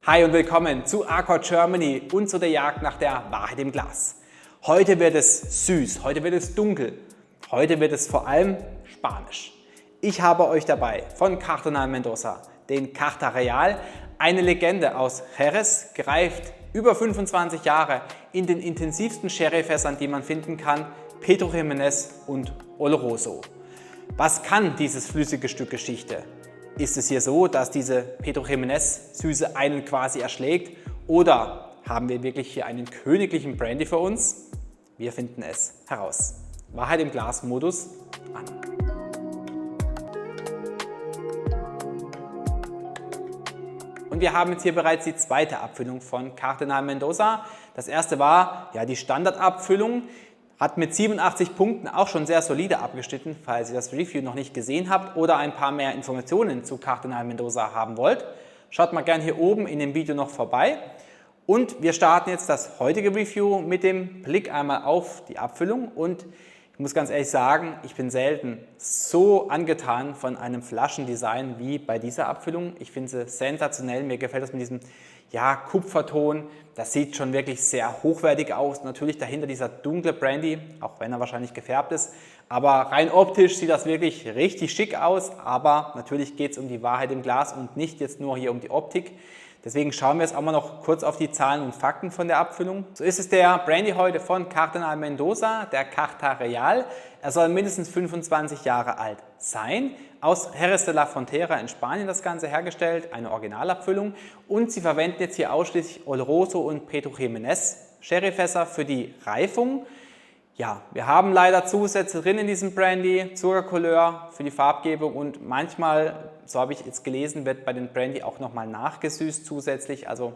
Hi und willkommen zu Arcor Germany und zu der Jagd nach der Wahrheit im Glas. Heute wird es süß, heute wird es dunkel, heute wird es vor allem spanisch. Ich habe euch dabei von Cardenal Mendoza den Carta Real, eine Legende aus Jerez, gereift über 25 Jahre in den intensivsten Sherryfässern, die man finden kann, Pedro Ximénez und Oloroso. Was kann dieses flüssige Stück Geschichte? Ist es hier so, dass diese Pedro Ximénez Süße einen quasi erschlägt, oder haben wir wirklich hier einen königlichen Brandy für uns? Wir finden es heraus. Wahrheit im Glas Modus an. Und wir haben jetzt hier bereits die zweite Abfüllung von Cardenal Mendoza. Das erste war ja die Standardabfüllung. Hat mit 87 Punkten auch schon sehr solide abgeschnitten. Falls ihr das Review noch nicht gesehen habt oder ein paar mehr Informationen zu Cardenal Mendoza haben wollt, schaut mal gerne hier oben in dem Video noch vorbei. Und wir starten jetzt das heutige Review mit dem Blick einmal auf die Abfüllung. Und ich muss ganz ehrlich sagen, ich bin selten so angetan von einem Flaschendesign wie bei dieser Abfüllung. Ich finde sie sensationell. Mir gefällt das mit diesem Kupferton. Das sieht schon wirklich sehr hochwertig aus. Natürlich dahinter dieser dunkle Brandy, auch wenn er wahrscheinlich gefärbt ist. Aber rein optisch sieht das wirklich richtig schick aus. Aber natürlich geht es um die Wahrheit im Glas und nicht jetzt nur hier um die Optik. Deswegen schauen wir jetzt auch mal noch kurz auf die Zahlen und Fakten von der Abfüllung. So ist es der Brandy heute von Cardenal Mendoza, der Carta Real. Er soll mindestens 25 Jahre alt sein. Aus Jerez de la Frontera in Spanien das Ganze hergestellt, eine Originalabfüllung. Und sie verwenden jetzt hier ausschließlich Oloroso und Pedro Ximénez Sherryfässer für die Reifung. Ja, wir haben leider Zusätze drin in diesem Brandy, Zuckercouleur für die Farbgebung und manchmal, so habe ich jetzt gelesen, wird bei den Brandy auch nochmal nachgesüßt zusätzlich. Also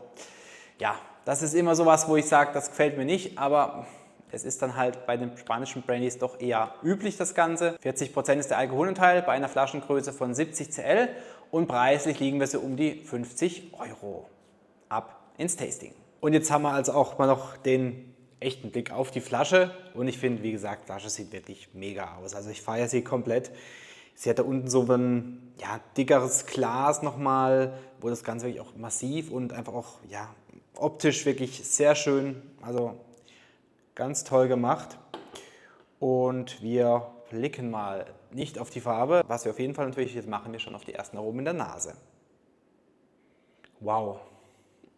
ja, das ist immer sowas, wo ich sage, das gefällt mir nicht, aber es ist dann halt bei den spanischen Brandys doch eher üblich das Ganze. 40% ist der Alkoholanteil bei einer Flaschengröße von 70 cl und preislich liegen wir so um die 50 €. Ab ins Tasting. Und jetzt haben wir also auch mal noch den echten Blick auf die Flasche und ich finde, wie gesagt, die Flasche sieht wirklich mega aus. Also ich feiere sie komplett. Sie hat da unten so ein dickeres Glas nochmal, wo das Ganze wirklich auch massiv und einfach auch optisch wirklich sehr schön, also ganz toll gemacht. Und wir blicken mal nicht auf die Farbe, was wir auf jeden Fall natürlich jetzt machen, wir schon auf die ersten Aromen in der Nase. Wow,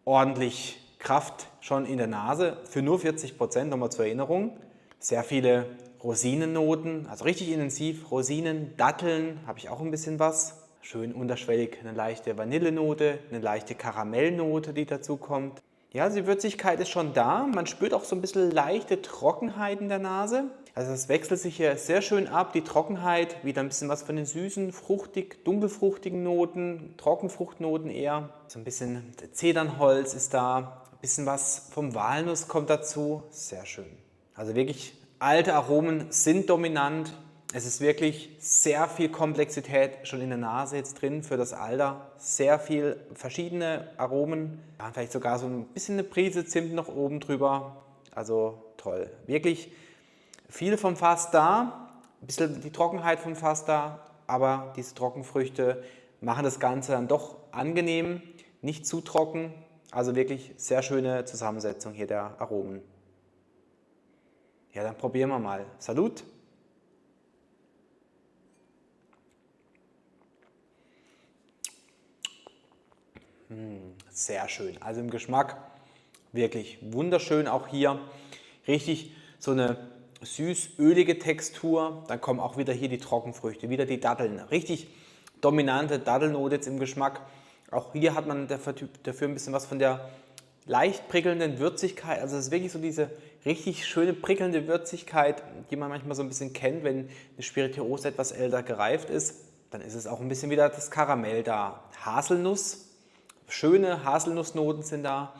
ordentlich Kraft schon in der Nase für nur 40%, nochmal zur Erinnerung. Sehr viele Rosinennoten, also richtig intensiv. Rosinen, Datteln, habe ich auch ein bisschen was. Schön unterschwellig eine leichte Vanillenote, eine leichte Karamellnote, die dazu kommt. Ja, die Würzigkeit ist schon da. Man spürt auch so ein bisschen leichte Trockenheit in der Nase. Also es wechselt sich hier sehr schön ab. Die Trockenheit, wieder ein bisschen was von den süßen, fruchtig, dunkelfruchtigen Noten, Trockenfruchtnoten eher. So ein bisschen Zedernholz ist da. Ein bisschen was vom Walnuss kommt dazu. Sehr schön. Also wirklich alte Aromen sind dominant. Es ist wirklich sehr viel Komplexität schon in der Nase jetzt drin für das Alter. Sehr viel verschiedene Aromen. Ja, vielleicht sogar so ein bisschen eine Prise Zimt noch oben drüber. Also toll. Wirklich viel vom Fass da. Ein bisschen die Trockenheit vom Fass da. Aber diese Trockenfrüchte machen das Ganze dann doch angenehm. Nicht zu trocken. Also wirklich sehr schöne Zusammensetzung hier der Aromen. Ja, dann probieren wir mal. Salut! Sehr schön. Also im Geschmack wirklich wunderschön auch hier. Richtig so eine süß-ölige Textur. Dann kommen auch wieder hier die Trockenfrüchte, wieder die Datteln. Richtig dominante Dattelnote jetzt im Geschmack. Auch hier hat man dafür ein bisschen was von der leicht prickelnden Würzigkeit. Also es ist wirklich so diese richtig schöne prickelnde Würzigkeit, die man manchmal so ein bisschen kennt, wenn eine Spirituose etwas älter gereift ist. Dann ist es auch ein bisschen wieder das Karamell da. Haselnuss. Schöne Haselnussnoten sind da.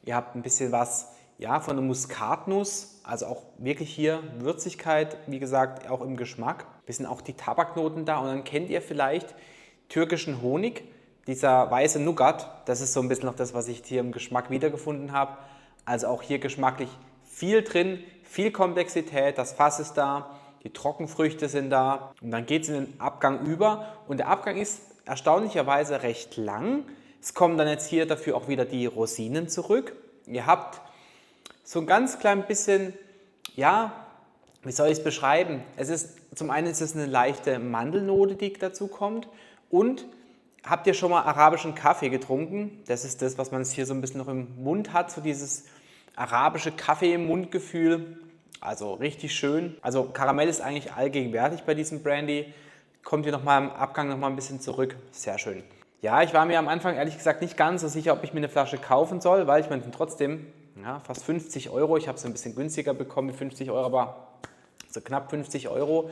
Ihr habt ein bisschen was von der Muskatnuss, also auch wirklich hier Würzigkeit, wie gesagt, auch im Geschmack. Ein bisschen auch die Tabaknoten da und dann kennt ihr vielleicht türkischen Honig, dieser weiße Nougat. Das ist so ein bisschen noch das, was ich hier im Geschmack wiedergefunden habe. Also auch hier geschmacklich viel drin, viel Komplexität, das Fass ist da, die Trockenfrüchte sind da und dann geht es in den Abgang über und der Abgang ist erstaunlicherweise recht lang. Es kommen dann jetzt hier dafür auch wieder die Rosinen zurück. Ihr habt so ein ganz klein bisschen, ja, wie soll ich es beschreiben? Zum einen ist es eine leichte Mandelnote, die dazu kommt. Und habt ihr schon mal arabischen Kaffee getrunken? Das ist das, was man jetzt hier so ein bisschen noch im Mund hat, so dieses arabische Kaffee im Mundgefühl. Also richtig schön. Also Karamell ist eigentlich allgegenwärtig bei diesem Brandy. Kommt hier nochmal im Abgang nochmal ein bisschen zurück. Sehr schön. Ja, ich war mir am Anfang ehrlich gesagt nicht ganz so sicher, ob ich mir eine Flasche kaufen soll, weil ich meine, trotzdem fast 50 Euro. Ich habe es ein bisschen günstiger bekommen mit 50 Euro, aber so knapp 50 Euro.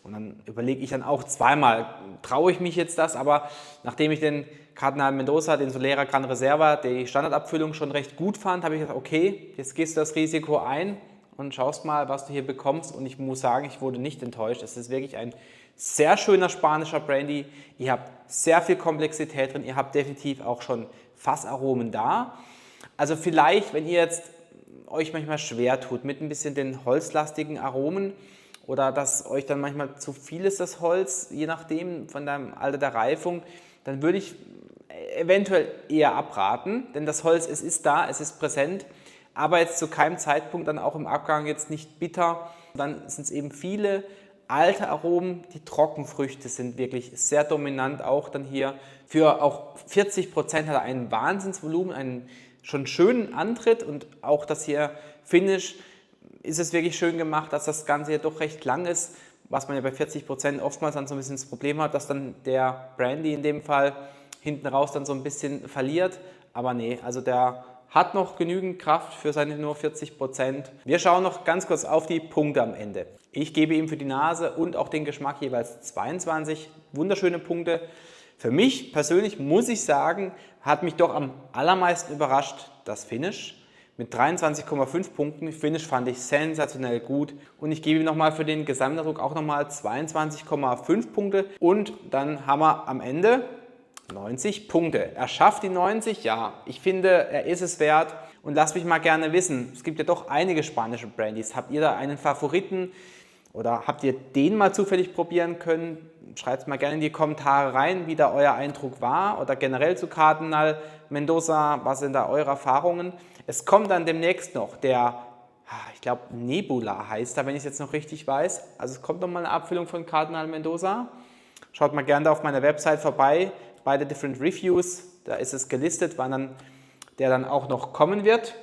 Und dann überlege ich dann auch zweimal, traue ich mich jetzt das? Aber nachdem ich den Cardenal Mendoza, den Solera Gran Reserva, die Standardabfüllung schon recht gut fand, habe ich gesagt, okay, jetzt gehst du das Risiko ein und schaust mal, was du hier bekommst. Und ich muss sagen, ich wurde nicht enttäuscht. Es ist wirklich ein sehr schöner spanischer Brandy. Ihr habt sehr viel Komplexität drin. Ihr habt definitiv auch schon Fassaromen da. Also vielleicht, wenn ihr jetzt euch manchmal schwer tut mit ein bisschen den holzlastigen Aromen oder dass euch dann manchmal zu viel ist das Holz, je nachdem von dem Alter der Reifung, dann würde ich eventuell eher abraten, denn das Holz, es ist da, es ist präsent, aber jetzt zu keinem Zeitpunkt dann auch im Abgang jetzt nicht bitter. Dann sind es eben viele alte Aromen, die Trockenfrüchte sind wirklich sehr dominant auch dann hier. Für auch 40% hat er ein Wahnsinnsvolumen, einen schon schönen Antritt und auch das hier Finish ist es wirklich schön gemacht, dass das Ganze hier doch recht lang ist, was man ja bei 40% oftmals dann so ein bisschen das Problem hat, dass dann der Brandy in dem Fall hinten raus dann so ein bisschen verliert, aber nee, also der hat noch genügend Kraft für seine nur 40%. Wir schauen noch ganz kurz auf die Punkte am Ende. Ich gebe ihm für die Nase und auch den Geschmack jeweils 22 wunderschöne Punkte. Für mich persönlich muss ich sagen, hat mich doch am allermeisten überrascht das Finish. Mit 23,5 Punkten. Finish fand ich sensationell gut. Und ich gebe ihm nochmal für den Gesamteindruck auch nochmal 22,5 Punkte. Und dann haben wir am Ende 90 Punkte. Er schafft die 90, ja. Ich finde, er ist es wert. Und lasst mich mal gerne wissen, es gibt ja doch einige spanische Brandys. Habt ihr da einen Favoriten? Oder habt ihr den mal zufällig probieren können? Schreibt es mal gerne in die Kommentare rein, wie da euer Eindruck war oder generell zu Cardenal Mendoza, was sind da eure Erfahrungen? Es kommt dann demnächst noch der, ich glaube Nebula heißt er, wenn ich es jetzt noch richtig weiß. Also es kommt nochmal eine Abfüllung von Cardenal Mendoza. Schaut mal gerne da auf meiner Website vorbei, bei den Different Reviews, da ist es gelistet, wann der dann auch noch kommen wird.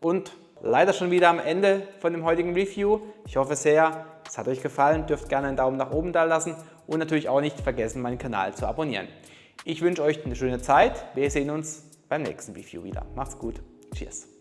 Und leider schon wieder am Ende von dem heutigen Review. Ich hoffe sehr, es hat euch gefallen. Dürft gerne einen Daumen nach oben da lassen und natürlich auch nicht vergessen, meinen Kanal zu abonnieren. Ich wünsche euch eine schöne Zeit. Wir sehen uns beim nächsten Review wieder. Macht's gut. Cheers.